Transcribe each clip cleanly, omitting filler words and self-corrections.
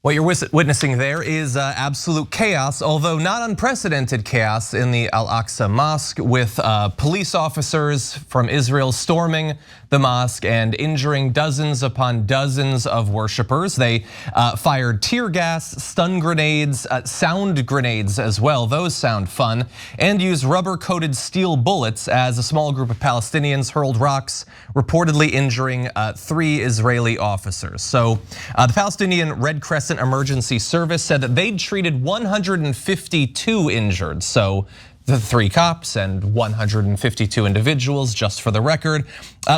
What you're witnessing there is absolute chaos, although not unprecedented chaos in the Al-Aqsa Mosque, with police officers from Israel storming the mosque and injuring dozens upon dozens of worshipers. They fired tear gas, stun grenades, sound grenades as well. Those sound fun. And used rubber-coated steel bullets as a small group of Palestinians hurled rocks, reportedly injuring 3 Israeli officers. So the Palestinian Red Crescent Emergency Service said that they'd treated 152 injured. So the 3 cops and 152 individuals, just for the record.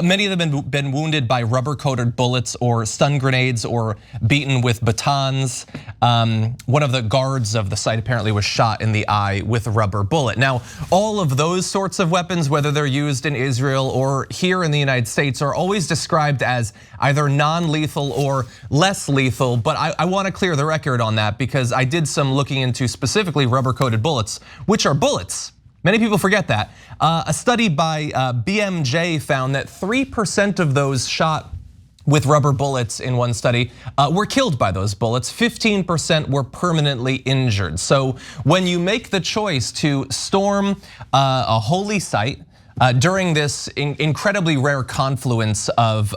Many of them have been wounded by rubber-coated bullets or stun grenades or beaten with batons. One of the guards of the site apparently was shot in the eye with a rubber bullet. Now, all of those sorts of weapons, whether they're used in Israel or here in the United States, are always described as either non-lethal or less lethal. But I want to clear the record on that, because I did some looking into specifically rubber-coated bullets, which are bullets. Many people forget that. A study by BMJ found that 3% of those shot with rubber bullets in one study were killed by those bullets. 15% were permanently injured. So when you make the choice to storm a holy site during this incredibly rare confluence of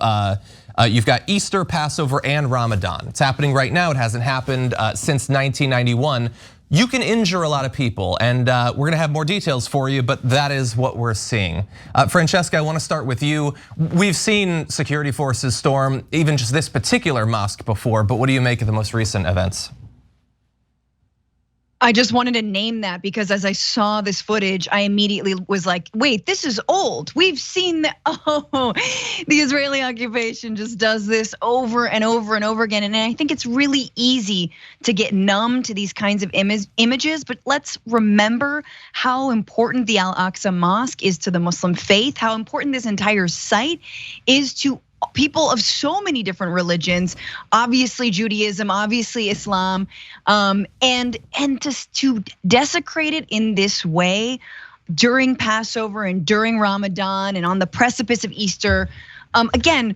you've got Easter, Passover, and Ramadan. It's happening right now. It hasn't happened since 1991. You can injure a lot of people, and we're gonna have more details for you, but that is what we're seeing. Francesca, I wanna start with you. We've seen security forces storm even just this particular mosque before, but what do you make of the most recent events? I just wanted to name that because as I saw this footage, I immediately was like, wait, this is old. We've seen that, the Israeli occupation just does this over and over and over again. And I think it's really easy to get numb to these kinds of images, but let's remember how important the Al-Aqsa Mosque is to the Muslim faith, how important this entire site is to people of so many different religions, obviously Judaism, obviously Islam, and to desecrate it in this way during Passover and during Ramadan and on the precipice of Easter. Again,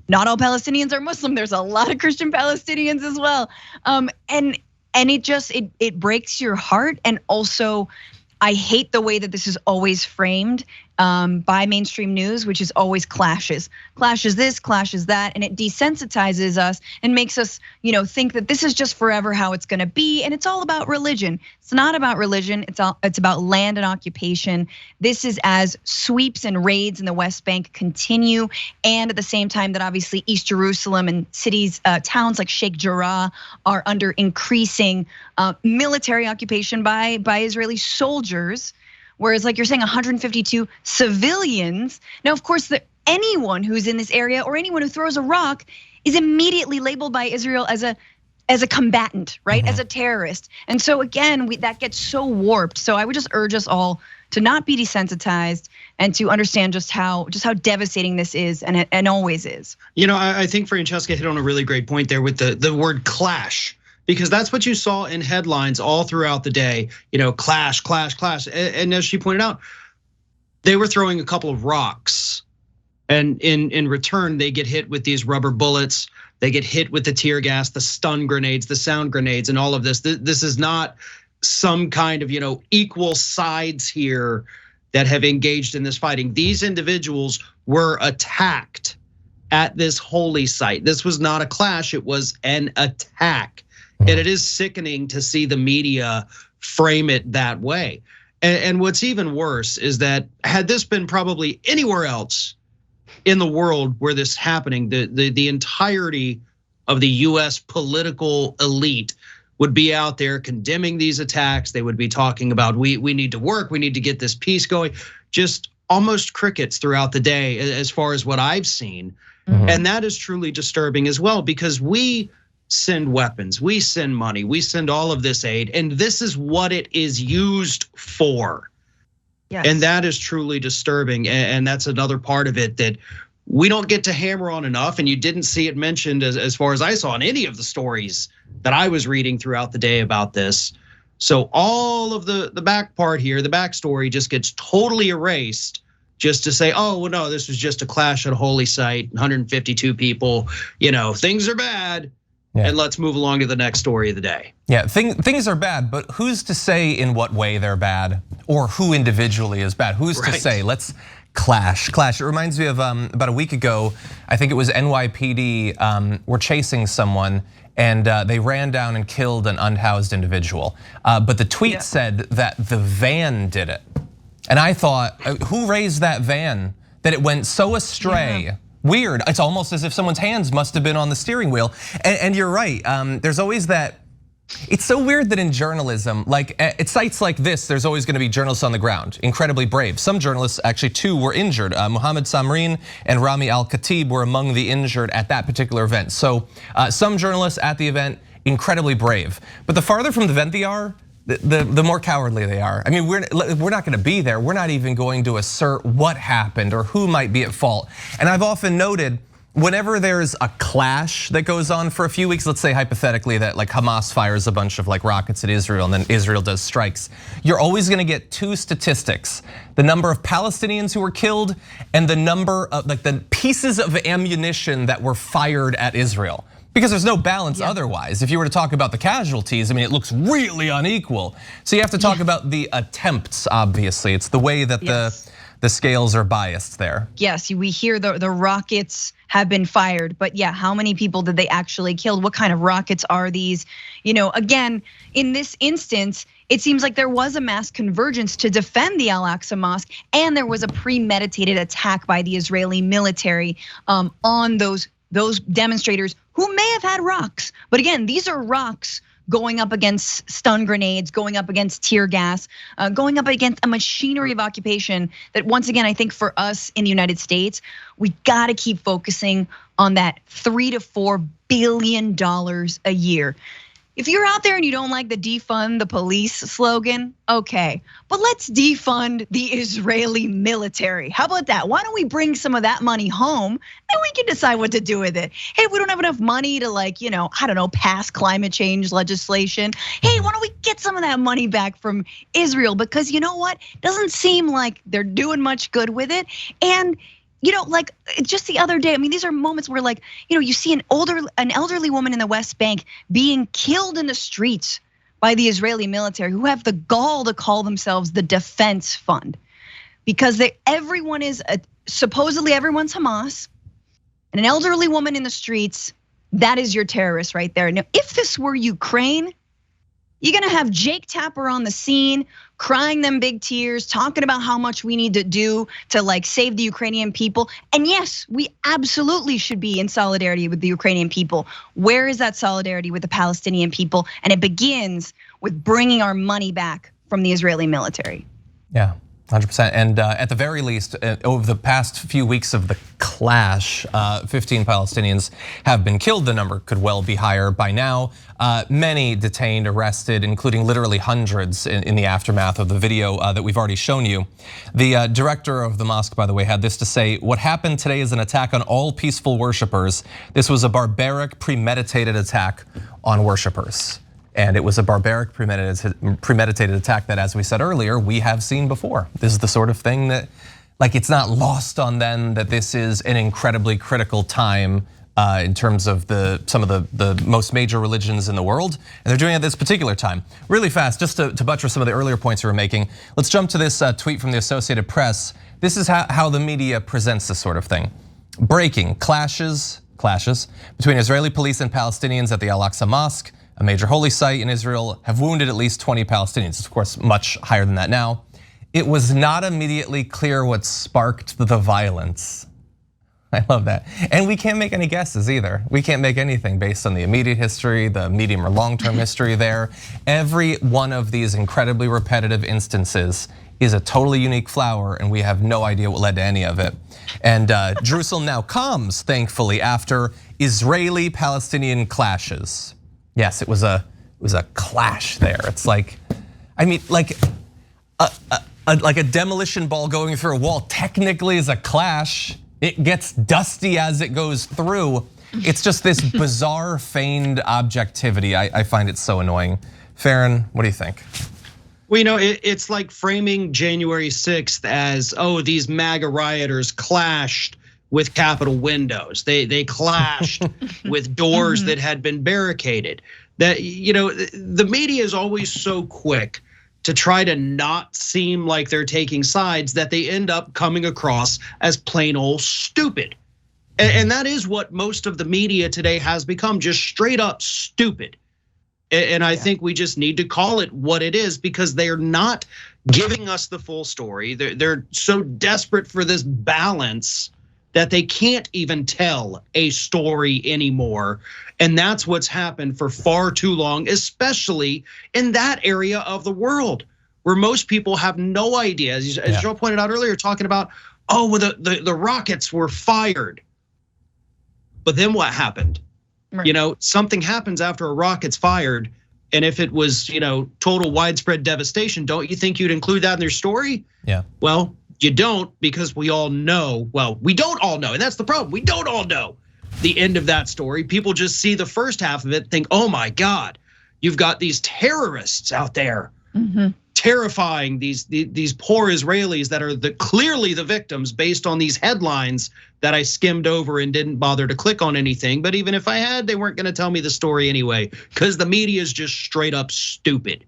not all Palestinians are Muslim. There's a lot of Christian Palestinians as well, and it breaks your heart. And also, I hate the way that this is always framed by mainstream news, which is always clashes this, clashes that, and it desensitizes us and makes us, think that this is just forever how it's gonna be, and it's all about religion. It's not about religion, it's about land and occupation. This is as sweeps and raids in the West Bank continue, and at the same time that obviously East Jerusalem and cities, towns like Sheikh Jarrah are under increasing military occupation by Israeli soldiers. Whereas like you're saying 152 civilians. Now, of course, anyone who's in this area or anyone who throws a rock is immediately labeled by Israel as a combatant, right? As a terrorist. And so again, that gets so warped. So I would just urge us all to not be desensitized and to understand just how devastating this is and always is. I think Francesca hit on a really great point there with the word clash. Because that's what you saw in headlines all throughout the day, clash, clash, clash. And as she pointed out, they were throwing a couple of rocks. And in return, they get hit with these rubber bullets. They get hit with the tear gas, the stun grenades, the sound grenades, and all of this. This is not some kind of, equal sides here that have engaged in this fighting. These individuals were attacked at this holy site. This was not a clash, it was an attack. And it is sickening to see the media frame it that way. And what's even worse is that had this been probably anywhere else in the world where this is happening, the entirety of the US political elite would be out there condemning these attacks. They would be talking about we need to work, we need to get this peace going. Just almost crickets throughout the day as far as what I've seen. And that is truly disturbing as well, because we send weapons, we send money, we send all of this aid, and this is what it is used for. Yes. And that is truly disturbing, and that's another part of it that we don't get to hammer on enough, and you didn't see it mentioned as far as I saw in any of the stories that I was reading throughout the day about this. So all of the back part here, the backstory just gets totally erased just to say, oh, well, no, this was just a clash at a holy site, 152 people, things are bad. and let's move along to the next story of the day. Yeah, things are bad, but who's to say in what way they're bad, or who individually is bad? Who's to say? Let's clash. It reminds me of about a week ago, I think it was NYPD were chasing someone, and they ran down and killed an unhoused individual. But the tweet said that the van did it. And I thought, who raised that van that it went so astray? Yeah. Weird. It's almost as if someone's hands must have been on the steering wheel. And you're right, there's always that. It's so weird that in journalism, like at sites like this, there's always gonna be journalists on the ground, incredibly brave. Some journalists, actually 2 were injured. Mohammed Samrin and Rami Al-Khatib were among the injured at that particular event. So some journalists at the event, incredibly brave. But the farther from the event they are, the more cowardly they are. I mean, we're not gonna be there. We're not even going to assert what happened or who might be at fault. And I've often noted, whenever there's a clash that goes on for a few weeks, let's say hypothetically that like Hamas fires a bunch of like rockets at Israel and then Israel does strikes, you're always gonna get 2 statistics: the number of Palestinians who were killed and the number of like the pieces of ammunition that were fired at Israel. Because there's no balance otherwise. If you were to talk about the casualties, I mean, it looks really unequal. So you have to talk about the attempts, obviously. It's the way that the scales are biased there. Yes, we hear the rockets have been fired, but yeah, how many people did they actually kill? What kind of rockets are these? You know, again, in this instance, it seems like there was a mass convergence to defend the Al-Aqsa Mosque, and there was a premeditated attack by the Israeli military on those demonstrators who may have had rocks. But again, these are rocks going up against stun grenades, going up against tear gas, going up against a machinery of occupation that once again, I think for us in the United States, we gotta keep focusing on that $3 to $4 billion a year. If you're out there and you don't like the defund the police slogan, okay, but let's defund the Israeli military. How about that? Why don't we bring some of that money home and we can decide what to do with it? Hey, we don't have enough money to like, I don't know, pass climate change legislation. Hey, why don't we get some of that money back from Israel? Because you know what? Doesn't seem like they're doing much good with it. And like just the other day, I mean, these are moments where like, you see an elderly woman in the West Bank being killed in the streets by the Israeli military, who have the gall to call themselves the Defense Fund, because supposedly everyone's Hamas, and an elderly woman in the streets, that is your terrorist right there. Now, if this were Ukraine, you're gonna have Jake Tapper on the scene, crying them big tears, talking about how much we need to do to like save the Ukrainian people. And yes, we absolutely should be in solidarity with the Ukrainian people. Where is that solidarity with the Palestinian people? And it begins with bringing our money back from the Israeli military. Yeah. 100%, and at the very least, over the past few weeks of the clash, 15 Palestinians have been killed. The number could well be higher by now. Many detained, arrested, including literally hundreds in the aftermath of the video that we've already shown you. The director of the mosque, by the way, had this to say: "What happened today is an attack on all peaceful worshipers. This was a barbaric, premeditated attack on worshipers." And it was a barbaric, premeditated attack that, as we said earlier, we have seen before. This is the sort of thing that, like, it's not lost on them that this is an incredibly critical time in terms of some of the most major religions in the world, and they're doing it at this particular time. Really fast, just to buttress some of the earlier points you were making, let's jump to this tweet from the Associated Press. This is how the media presents this sort of thing. Breaking: clashes between Israeli police and Palestinians at the Al-Aqsa Mosque, a major holy site in Israel, have wounded at least 20 Palestinians. It's of course much higher than that now. It was not immediately clear what sparked the violence. I love that. And we can't make any guesses either. We can't make anything based on the immediate history, the medium or long-term history there. Every one of these incredibly repetitive instances is a totally unique flower, and we have no idea what led to any of it. And Jerusalem now comes, thankfully, after Israeli-Palestinian clashes. Yes, it was a clash there. It's like, I mean, like a demolition ball going through a wall technically is a clash. It gets dusty as it goes through. It's just this bizarre feigned objectivity. I find it so annoying. Farron, what do you think? Well, it's like framing January 6th as, oh, these MAGA rioters clashed with Capitol windows. They clashed with doors that had been barricaded. That, the media is always so quick to try to not seem like they're taking sides that they end up coming across as plain old stupid. And that is what most of the media today has become, just straight up stupid. And I think we just need to call it what it is, because they're not giving us the full story. They're so desperate for this balance that they can't even tell a story anymore. And that's what's happened for far too long, especially in that area of the world where most people have no idea. As Joe pointed out earlier, talking about, well, the rockets were fired. But then what happened? Right. Something happens after a rocket's fired. And if it was, total widespread devastation, don't you think you'd include that in their story? Yeah. Well, you don't, because we all know, we don't all know, and that's the problem. We don't all know the end of that story. People just see the first half of it, think, oh my God, you've got these terrorists out there terrifying these poor Israelis that are clearly the victims based on these headlines that I skimmed over and didn't bother to click on anything. But even if I had, they weren't gonna tell me the story anyway, because the media is just straight up stupid.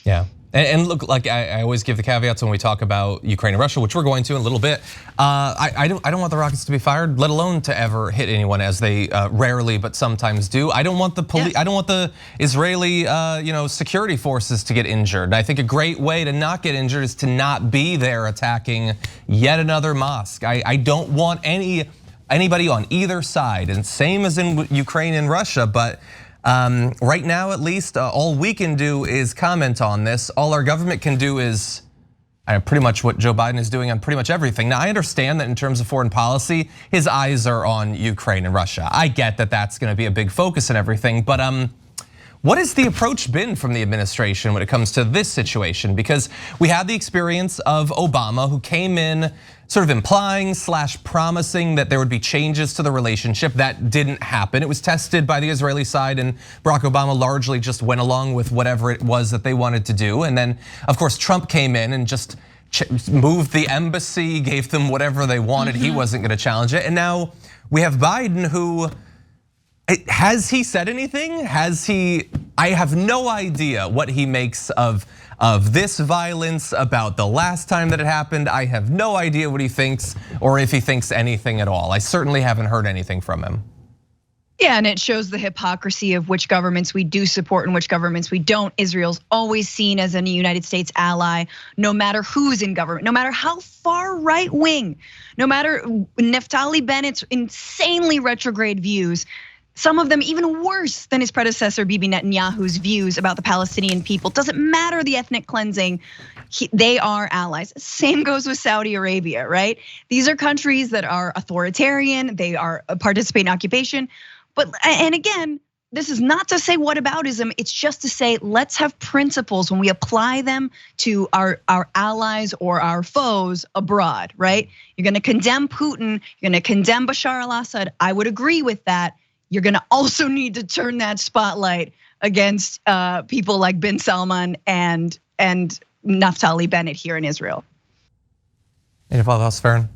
Yeah. And look, like I always give the caveats when we talk about Ukraine and Russia, which we're going to in a little bit. I don't want the rockets to be fired, let alone to ever hit anyone, as they rarely but sometimes do. I don't want the police. I don't want the Israeli, security forces to get injured. I think a great way to not get injured is to not be there attacking yet another mosque. I don't want anybody on either side, and same as in Ukraine and Russia, but. Right now, at least, all we can do is comment on this. All our government can do is pretty much what Joe Biden is doing on pretty much everything. Now, I understand that in terms of foreign policy, his eyes are on Ukraine and Russia. I get that that's gonna be a big focus and everything, but what has the approach been from the administration when it comes to this situation? Because we had the experience of Obama, who came in sort of implying / promising that there would be changes to the relationship. That didn't happen. It was tested by the Israeli side, and Barack Obama largely just went along with whatever it was that they wanted to do. And then, of course, Trump came in and just moved the embassy, gave them whatever they wanted. He wasn't gonna challenge it. And now we have Biden, who, has he said anything? I have no idea what he makes of this violence, about the last time that it happened. I have no idea what he thinks, or if he thinks anything at all. I certainly haven't heard anything from him. Yeah, and it shows the hypocrisy of which governments we do support and which governments we don't. Israel's always seen as a United States ally, no matter who's in government, no matter how far right wing, no matter Naftali Bennett's insanely retrograde views. Some of them even worse than his predecessor, Bibi Netanyahu's views about the Palestinian people. Doesn't matter the ethnic cleansing, they are allies. Same goes with Saudi Arabia, right? These are countries that are authoritarian, they are participating in occupation. And again, this is not to say whataboutism, it's just to say let's have principles when we apply them to our allies or our foes abroad, right? You're gonna condemn Putin, you're gonna condemn Bashar al-Assad, I would agree with that. You're gonna also need to turn that spotlight against people like bin Salman and Naftali Bennett here in Israel. Anything else, Farron?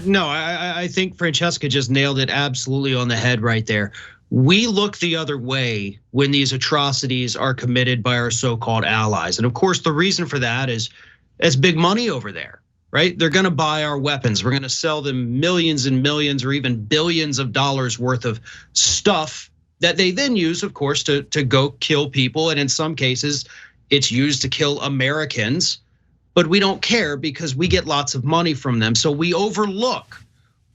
No, I think Francesca just nailed it absolutely on the head right there. We look the other way when these atrocities are committed by our so-called allies. And of course, the reason for that is it's big money over there. Right? They're gonna buy our weapons. We're gonna sell them millions and millions or even billions of dollars worth of stuff that they then use, of course, to go kill people. And in some cases, it's used to kill Americans, but we don't care because we get lots of money from them. So we overlook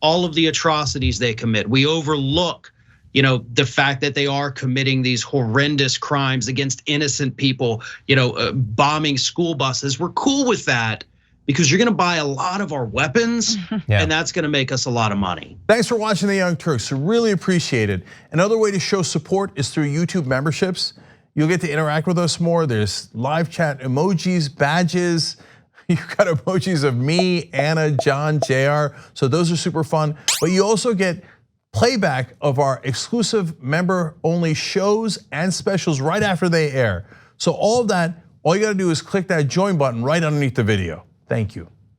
all of the atrocities they commit. We overlook, the fact that they are committing these horrendous crimes against innocent people, bombing school buses. We're cool with that, because you're gonna buy a lot of our weapons, and that's gonna make us a lot of money. Thanks for watching The Young Turks, really appreciate it. Another way to show support is through YouTube memberships. You'll get to interact with us more. There's live chat emojis, badges. You've got emojis of me, Anna, John, JR, so those are super fun. But you also get playback of our exclusive member-only shows and specials right after they air. So all of that, all you gotta do is click that join button right underneath the video. Thank you.